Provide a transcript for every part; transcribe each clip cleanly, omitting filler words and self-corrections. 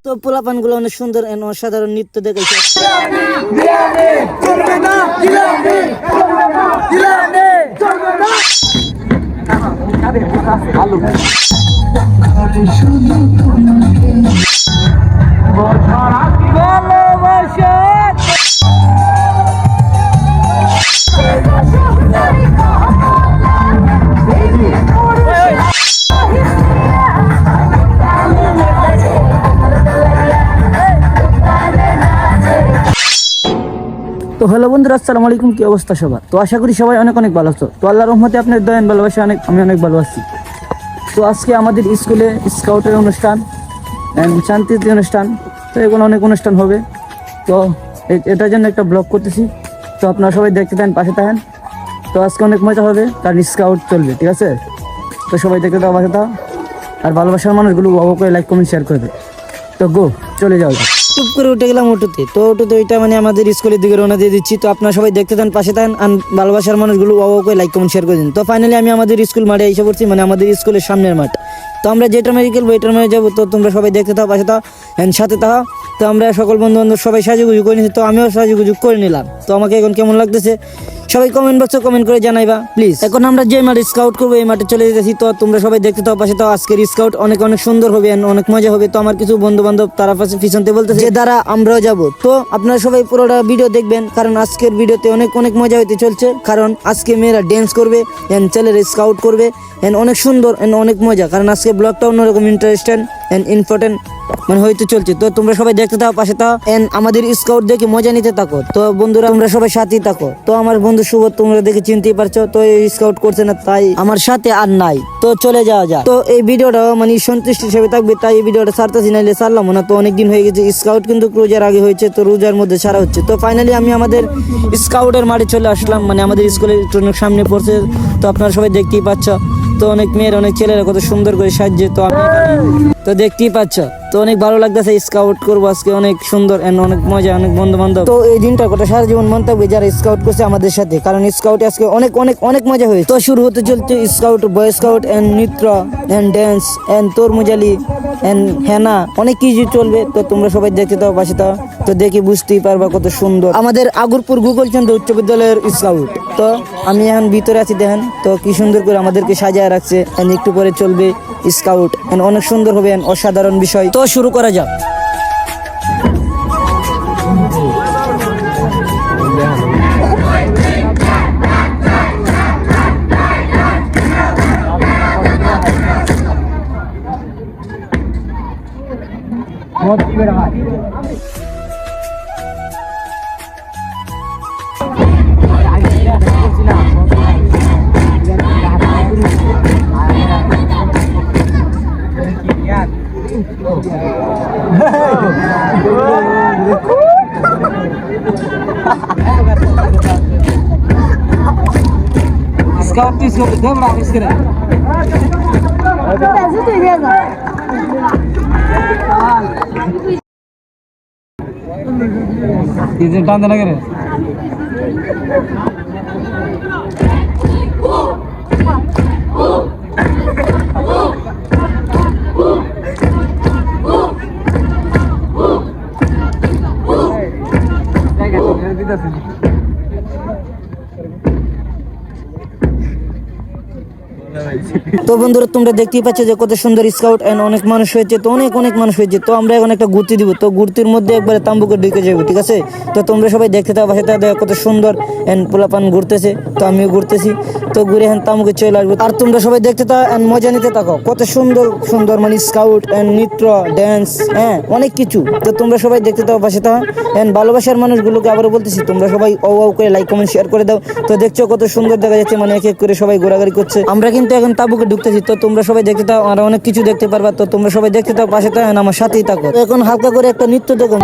তো পোলাপান গুলো অনেক সুন্দর অসাধারণ নৃত্য দেখাইছে। তো হ্যালো বন্ধুরা, আসসালামু আলাইকুম। কি অবস্থা সবার? তো আশা করি সবাই অনেক অনেক ভালো আছো। তো আল্লাহর রহমতে আপনার দয়ান ভালোবাসা আমি অনেক ভালো আছি। তো আজকে আমাদের স্কুলে স্কাউটের অনুষ্ঠান, শান্তির অনুষ্ঠান, তো এগুলো অনেক অনুষ্ঠান হবে। তো এটার জন্য একটা ব্লগ করতেছি। তো আপনারা সবাই দেখতে থাকেন, পাশে থাকেন। তো আজকে অনেক মজা হবে, কারণ স্কাউট চলবে, ঠিক আছে? তো সবাই দেখতে থাকো, পাশে থাকো, আর ভালোবাসার মানুষগুলো অবশ্যই লাইক কমেন্ট শেয়ার করবে। তো গো, চলে যাও। চুপ করে উঠে গেলাম অটোতে। তো অটোতে ওইটা মানে আমাদের স্কুলের দিকে রওনা দিয়ে দিচ্ছি। তো আপনারা সবাই দেখতে থাকেন, পাশে থাকেন, আর ভালোবাসার মানুষগুলো অবশ্যই লাইক কমেন্ট শেয়ার করে দিন। তো ফাইনালি আমি আমাদের স্কুল মাঠে এসে পড়ছি, মানে আমাদের স্কুলের সামনের মাঠ। তো আমরা যেটা মেরে খেলবো এটার মেরে যাবো। তো তোমরা সবাই দেখতে থাকো, পাশে থাকো, সাথে থাকো। তো আমরা সকল বন্ধু বান্ধব সবাই সাজুগুজু করে নিচ্ছি। তো আমিও সাজুগুজু করে নিলাম। তো আমাকে এখন কেমন লাগতেছে সবাই কমেন্ট বক্সে কমেন্ট করে জানাইবা প্লিজ। এখন আমরা যে মাঠে স্কাউট করবো এই মাঠে চলে যেতেছি। তো তোমরা সবাই দেখতে থাকো, পাশে থাকো। আজকের স্কাউট অনেক অনেক সুন্দর হবে, অনেক মজা হবে। তো আমার কিছু বন্ধু বান্ধব তারা পাশে পিছনতে বলতেছে যে দ্বারা আমরাও যাবো। তো আপনারা সবাই পুরোটা ভিডিও দেখবেন, কারণ আজকের ভিডিওতে অনেক অনেক মজা হইতে চলছে। কারণ আজকে মেয়েরা ড্যান্স করবে, ছেলেরা স্কাউট করবে, অনেক সুন্দর, অনেক মজা। কারণ আজকে ব্লগটা অন্যরকম ইন্টারেস্টেড ইম্পর্টেন্ট মানে হইতে চলছে। তো তোমরা সবাই দেখতে থাকো, পাশে থাকো, আমাদের স্কাউট দেখে মজা নিতে থাকো। তো বন্ধুরা তোমরা সবাই সাথেই থাকো। তো আমার বন্ধু শুভ তোমরা দেখে চিনতেই পারছো, তো এই স্কাউট করছে না, তাই আমার সাথে আর নাই। তো চলে যাওয়া যাক। তো এই ভিডিওটা মানে সন্তুষ্ট হিসেবে থাকবে, তাই এই ভিডিওটা ছাড়তেছি, নাইলে ছাড়লাম না। তো অনেকদিন হয়ে গেছে, স্কাউট কিন্তু রোজার আগে হয়েছে, তো রোজার মধ্যে ছাড়া হচ্ছে। তো ফাইনালি আমি আমাদের স্কাউটের মাঠে চলে আসলাম, মানে আমাদের স্কুলের সামনে পড়ছে। তো আপনারা সবাই দেখতেই পাচ্ছ, তো অনেক মেয়ের অনেক ছেলেরা কত সুন্দর করে সাজছে। তো আমি তো দেখতেই পাচ্ছ, তো অনেক ভালো লাগতেছে। স্কাউট করবো আজকে, অনেক সুন্দর, অনেক মজা, অনেক বন্ধু বান্ধব। তো এই দিনটা কথা সারা জীবন মনে থাকবে যারা স্কাউট করছে আমাদের সাথে, কারণ স্কাউট আজকে অনেক অনেক অনেক মজা হয়েছে। তো শুরু হতে চলছে স্কাউট, বয় স্কাউট, নৃত্য, ড্যান্স, তরমুজালি, হেনা, অনেক কিছু চলবে। তো তোমরা সবাই দেখতে দাও, পাশে দাও। তো দেখে বুঝতেই পারবা কত সুন্দর আমাদের আগরপুর গোকুলচন্দ্র উচ্চ বিদ্যালয়ের স্কাউট। তো আমি এখন ভিতরে আছি, দেখেন তো কি সুন্দর করে আমাদেরকে সাজায় রাখছে। একটু পরে চলবে স্কাউট, অনেক সুন্দর হবে, অসাধারণ বিষয়। তো শুরু করা যাক। Scout इसको दे बड़ा इसके ना ऐसे तो इधर ये जो टांग लगे रे তো বন্ধুরা তোমরা দেখতেই পাচ্ছ যে কত সুন্দর স্কাউট, অনেক মানুষ হয়েছে। তো অনেক অনেক মানুষ হয়েছে। তো আমরা এখন একটা ঘুরতে দিব। তো ঘুরতির মধ্যে একবারে তাম্বুকে ঢুকে যাবো, ঠিক আছে? তো তোমরা সবাই দেখতে থাকো, পাশে থাকো, কত সুন্দর পোলাপান ঘুরতেছে। তো আমিও ঘুরতেছি। তো ঘুরে এখন তাম্বুকে চলে আসবো। আর তোমরা সবাই দেখতে থাকো, মজা নিতে থাকো। কত সুন্দর সুন্দর মানে স্কাউট, নৃত্য, ড্যান্স, অনেক কিছু। তো তোমরা সবাই দেখতে থাকো, পাশে থাকো। ভালোবাসার মানুষগুলোকে আবারও বলতেছি, তোমরা সবাই ও করে লাইক কমেন্ট শেয়ার করে দাও। তো দেখছো কত সুন্দর দেখা যাচ্ছে, মানে এক এক করে সবাই ঘোরাঘুরি করছে। আমরা কিন্তু এখন তাঁবুকে ঢুকতেছি। তো তোমরা সবাই দেখতে থাকো, আর অনেক কিছু দেখতে পারবা। তো তোমরা সবাই দেখতে থাকো, পাশে থাকো, আমার সাথেই থাকো। এখন হালকা করে একটা নৃত্য দেখো।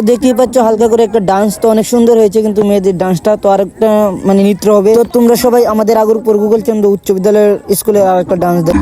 দেখতেই পাচ্ছ হালকা করে একটা ডান্স, তো অনেক সুন্দর হয়েছে কিন্তু মেয়েদের ডান্সটা। তো আরেকটা মানে নৃত্য হবে। তো তোমরা সবাই আমাদের আগরপুর গুগল চন্দ্র উচ্চ বিদ্যালয়ের স্কুলে একটা ডান্স দেখ।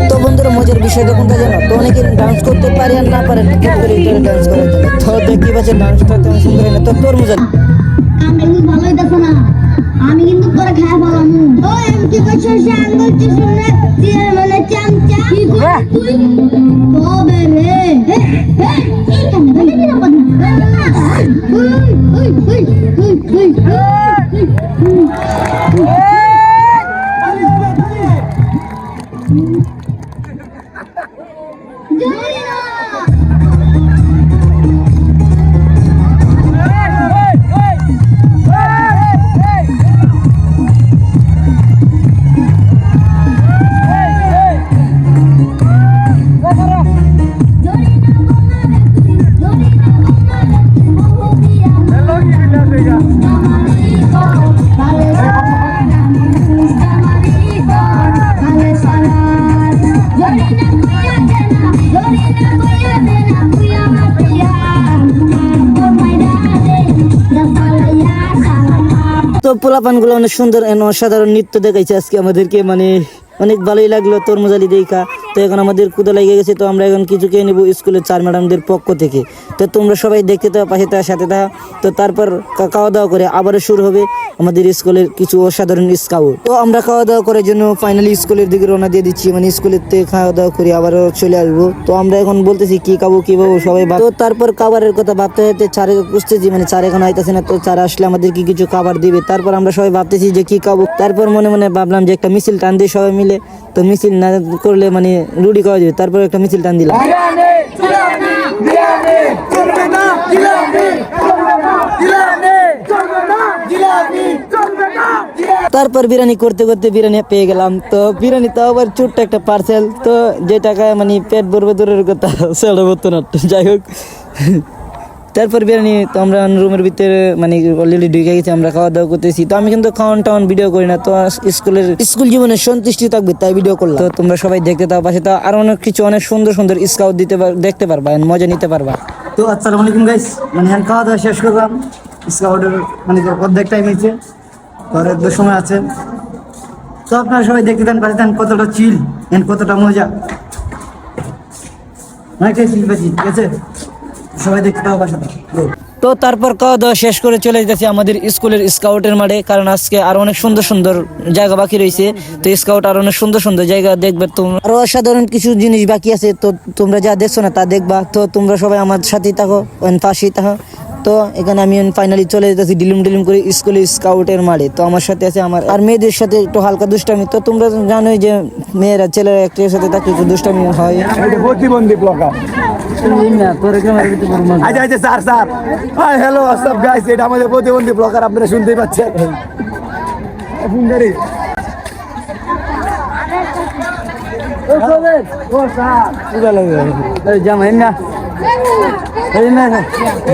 তো বন্ধুরা মজার বিষয়টা কোনটা জানো? তো অনেকে ডান্স করতে পারে আর না পারে ডান্স করার জন্য। তো দেখতে পাচ্ছি ডান্সটা তেমন সুন্দর হয় না। তো তোর মজা আমি কিন্তু ভালোই দেখো না, আমি কিন্তু তোরা খায় বললাম ও এম কি বছর সে আঙ্গুল চিশুনে দিয়ে মানে চামচা কি করে তুই তবে রে এই কেন বলে দিনা বদনা ওই তো পোলাপানগুলো অনেক সুন্দর অসাধারণ নৃত্য দেখাইছে আজকে আমাদেরকে, মানে অনেক ভালোই লাগলো তরমুজালি দেখা। তো এখন আমাদের ক্ষুধা লেগে গেছে, তো আমরা এখন কিছু খেয়ে নেবো স্কুলের স্যার ম্যাডামদের পক্ষ থেকে। তো তোমরা সবাই দেখতে থাকো, পাশে থাকা, সাথে থাকা। তো তারপর খাওয়া দাওয়া করে আবারও শুরু হবে আমাদের স্কুলের কিছু অসাধারণ স্কাউট। তো আমরা খাওয়া দাওয়া করার জন্য ফাইনালি স্কুলের দিকে রওনা দিয়ে দিচ্ছি, মানে স্কুলের থেকে খাওয়া দাওয়া করে আবারও চলে আসবো। তো আমরা এখন বলতেছি কি খাবো সবাই। তো তারপর খাবারের কথা ভাবতে ভাবতে চারে বুঝতেছি, মানে চার এখন আইতেছে না। তো চার আসলে আমাদের কি কিছু খাবার দিবে। তারপর আমরা সবাই ভাবতেছি যে কি খাবো। তারপর মনে মনে ভাবলাম যে একটা মিছিল টান দিয়ে সবাই মিলে, তো মিছিল না করলে মানে রুটি খাওয়া যাবে। তারপর একটা মিছিল টান দিলাম। তারপর বিরিয়ানি করতে করতে বিরিয়ানি পেয়ে গেলাম। তো বিরিয়ানি তো আবার ছোট্ট একটা পার্সেল, তো যে টাকায় মানে পেট ভরবে দূরের কথা সেটা হতো না। যাই হোক, তারপর বিরিয়ানি তো আমরা রুমের ভিতরে মানে অলরেডি ঢুকে গেছি, আমরা খাওয়া দাওয়া করতেছি। তো আমি কিন্তু খাওয়ান টাওয়ান ভিডিও করি না, তো স্কুল জীবনে সন্তুষ্টি থাকবে তাই ভিডিও করলাম। তো তোমরা সবাই দেখতে থাকো, পাশে তো আরো অনেক কিছু অনেক সুন্দর সুন্দর স্কাউট দেখতে পারবা, মজা নিতে পারবা। তো আসসালামু আলাইকুম গাইস, মানে এখন খাওয়া দাওয়া শেষ করলাম। স্কাউটের মানে অর্ধেক টাইম হয়েছে, ঘরের তো সময় আছে। তো আপনারা সবাই দেখতে দেন, পাশে দেন কতটা চিল এন্ড কতটা মজা, অনেকটাই চিল বেশি, ঠিক আছে? সবাই দেখতে পাবো পাশে। তো তারপর খাওয়া দাওয়া শেষ করে চলে যেতেছি আমাদের স্কুলের স্কাউটের মাঠে, কারণ আজকে আরো অনেক সুন্দর সুন্দর জায়গা বাকি রয়েছে। তো স্কাউট আরো অনেক সুন্দর সুন্দর জায়গা দেখবে, তোমরা আরো অসাধারণ কিছু জিনিস বাকি আছে। তো তোমরা যা দেখছো না তা দেখবা। তো তোমরা সবাই আমার সাথেই থাকো, পাশেই থাকো। তো এখানে আমি ফাইনালি চলে যেতেছি ডিলিম করে স্কুলের স্কাউটের মাঠে। তো আমার সাথে আছে আমার আর মেয়েদের সাথে একটু হালকা দুষ্টামি। তো তোমরা জানোই যে মেয়েরা ছেলেরা একটার সাথে থাকলে একটু দুষ্টামি হয়। প্রতিবন্ধী ব্লগার হ্যালো হোয়াটসঅ্যাপ গাইস, এটা আমাদের প্রতিবন্ধী ব্লগার, আপনারা শুনতেই পাচ্ছেন। জামাই না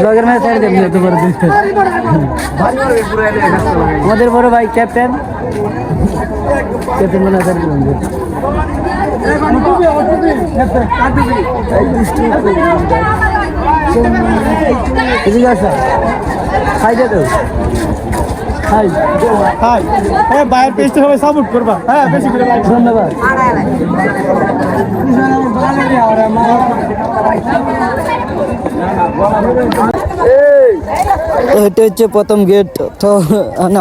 ব্লগের ম্যাচ ছাড় দেবেন তো বড় আমাদের বড় ভাই ক্যাপ্টেন মনে হয় খাইতে তো হাই হাই, হ্যাঁ বাইরের পেজটা সবাই সাপোর্ট করবা, হ্যাঁ বেশি করে লাইক। ধন্যবাদ। তো এটা হচ্ছে প্রথম গেট। তো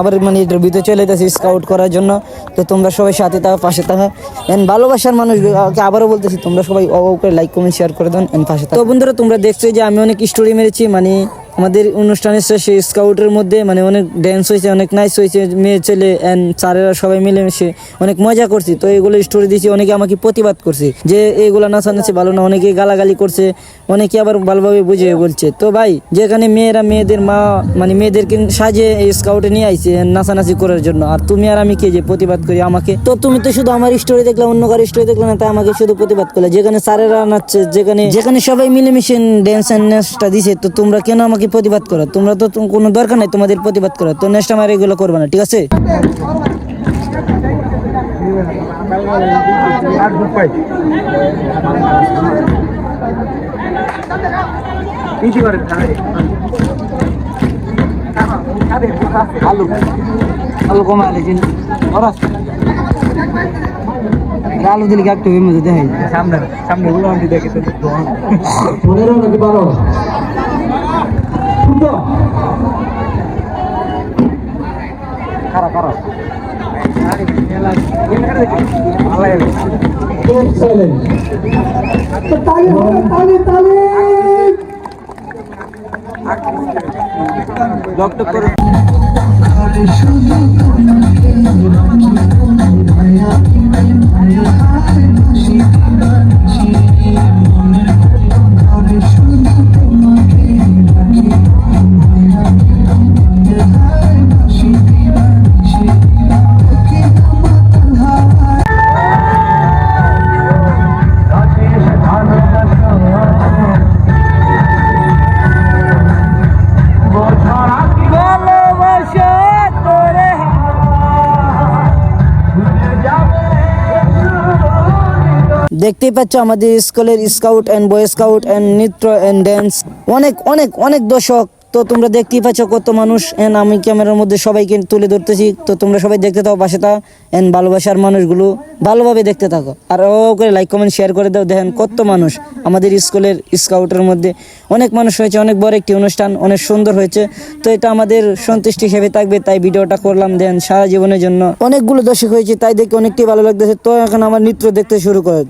আবার মানে এটার ভিতরে চলে যেতেছি স্কাউট করার জন্য। তো তোমরা সবাই সাথে থাকো, পাশে থাকো। ভালোবাসার মানুষকে আবারও বলতেছি, তোমরা সবাই করে লাইক কমেন্ট শেয়ার করে দেন, পাশে থাকো। তো বন্ধুরা তোমরা দেখছো যে আমি অনেক স্টোরি মেরেছি, মানে আমাদের অনুষ্ঠানের শেষে স্কাউটের মধ্যে মানে অনেক ড্যান্স হয়েছে, অনেক নাইস হয়েছে, মেয়ে ছেলে অ্যান্ড স্যারেরা সবাই মিলেমিশে অনেক মজা করছি। তো এগুলো স্টোরি দিয়েছি, অনেকে আমাকে প্রতিবাদ করছে যে এগুলো নাচানাচি ভালো না, অনেকে গালাগালি করছে, অনেকে আবার ভালোভাবে বুঝিয়ে বলছে। তো ভাই যেখানে মেয়েরা মেয়েদের মা মানে মেয়েদেরকে সাজে এই স্কাউটে নিয়ে আইছে নাচানাচি করার জন্য, আর তুমি আর আমি কে যে প্রতিবাদ করি আমাকে? তো তুমি তো শুধু আমার স্টোরি দেখলাম, অন্য কারো স্টোরি দেখলাম না, তাই আমাকে শুধু প্রতিবাদ করলে। যেখানে স্যারেরা নাচছে, যেখানে যেখানে সবাই মিলেমিশে ড্যান্স অ্যান্ড নেক্সটটা দিছে, তো তোমরা কেন আমাকে প্রতিবাদ করো? তোমরা তো কোনো দরকার নাই তোমাদের প্রতিবাদ করো। তো নেক্সট আমার এগুলো করবে না, ঠিক আছে? আলু কমা আলেছেন আলু দিলে একটু মধ্যে দেখাই সামনে সামনে গুলো আমি দেখে 15 নাকি 12 খারাপ খারাপ ডক্টর করে দেখতেই পাচ্ছ আমাদের স্কুলের scout and boy scout and নৃত্য অ্যান্ড ড্যান্স অনেক অনেক অনেক দর্শক। তো তোমরা দেখতেই পাচ্ছ কত মানুষ, এন্ড আমি ক্যামেরার মধ্যে সবাইকে তুলে ধরতেছি। তো তোমরা সবাই দেখতে থাকো, পাশে থাকো এন্ড ভালোবাসার মানুষগুলো ভালোভাবে দেখতে থাকো, আর ও করে লাইক কমেন্ট শেয়ার করে দাও। দেখেন কত মানুষ আমাদের স্কুলের স্কাউটের মধ্যে, অনেক মানুষ হয়েছে, অনেক বড় একটি অনুষ্ঠান, অনেক সুন্দর হয়েছে। তো এটা আমাদের সন্তুষ্টি হিসেবে থাকবে, তাই ভিডিওটা করলাম। দেন সারা জীবনের জন্য অনেকগুলো দর্শক হয়েছে, তাই দেখে অনেকটাই ভালো লাগতেছে। তো এখন আমার নৃত্য দেখতে শুরু করে।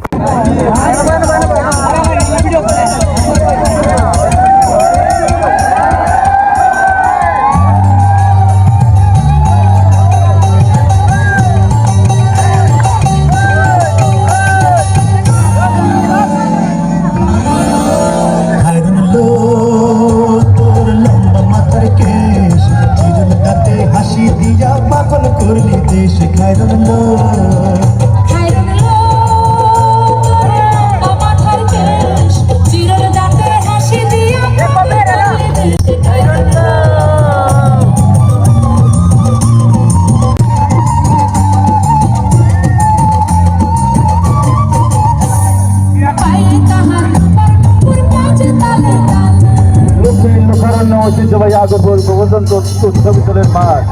ঐতিহ্যবাহী আগরপুর প্রবর্তন বিশ্ববিদ্যালয়ের মাঠ।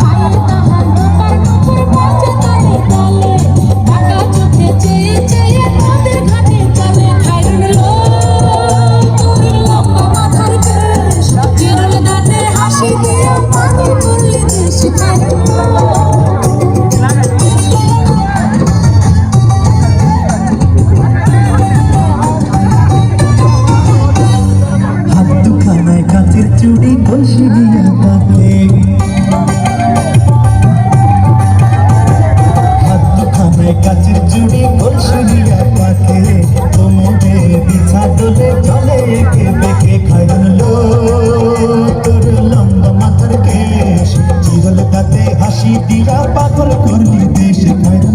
চুড়ি কলসি দিয়া পাতলে হাত দুখানায় কাচের চুড়ি কলসি দিয়া পাতলে তোমাদের বিছা দোলে জলে একে বেঁকে খাইল তোর লম্বা মাথার কেশ চিরল গাতে হাসি দিয়া পাগল করলি দেশ খাইল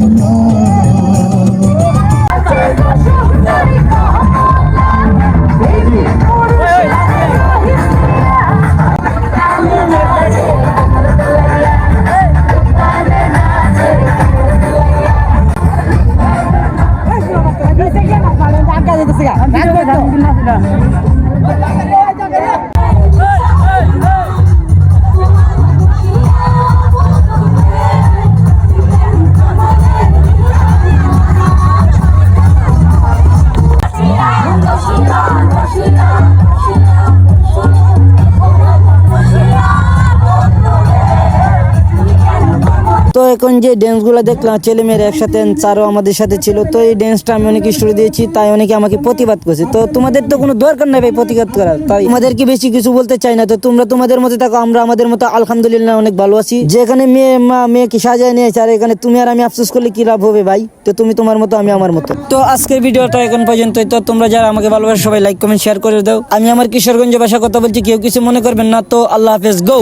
তো এখন যে ড্যান্সগুলো দেখলাম ছেলে মেয়েরা একসাথে স্যারও আমাদের সাথে ছিল, তো এই ড্যান্সটা আমি অনেক স্টোরি দিয়েছি, তাই অনেকে আমাকে প্রতিবাদ করছে। তো তোমাদের তো কোনো দরকার নেই ভাই প্রতিবাদ করার, তাই তোমাদেরকে বেশি কিছু বলতে চাই না। তো তোমরা তোমাদের মতো থাকো, আমরা আমাদের মতো আলহামদুলিল্লাহ অনেক ভালো আছি। যেখানে মেয়েকে সাজায় নিয়েছে, আর এখানে তুমি আর আমি আফসোস করলে কি লাভ হবে ভাই? তো তুমি তোমার মতো, আমি আমার মতো। তো আজকের ভিডিওটা এখন পর্যন্তই। তো তোমরা যারা আমাকে ভালোবাসো সবাই লাইক কমেন্ট শেয়ার করে দাও। আমি আমার কিশোরগঞ্জ ভাষা কথা বলছি, কেউ কিছু মনে করবেন না। তো আল্লাহ হাফেজ, গো।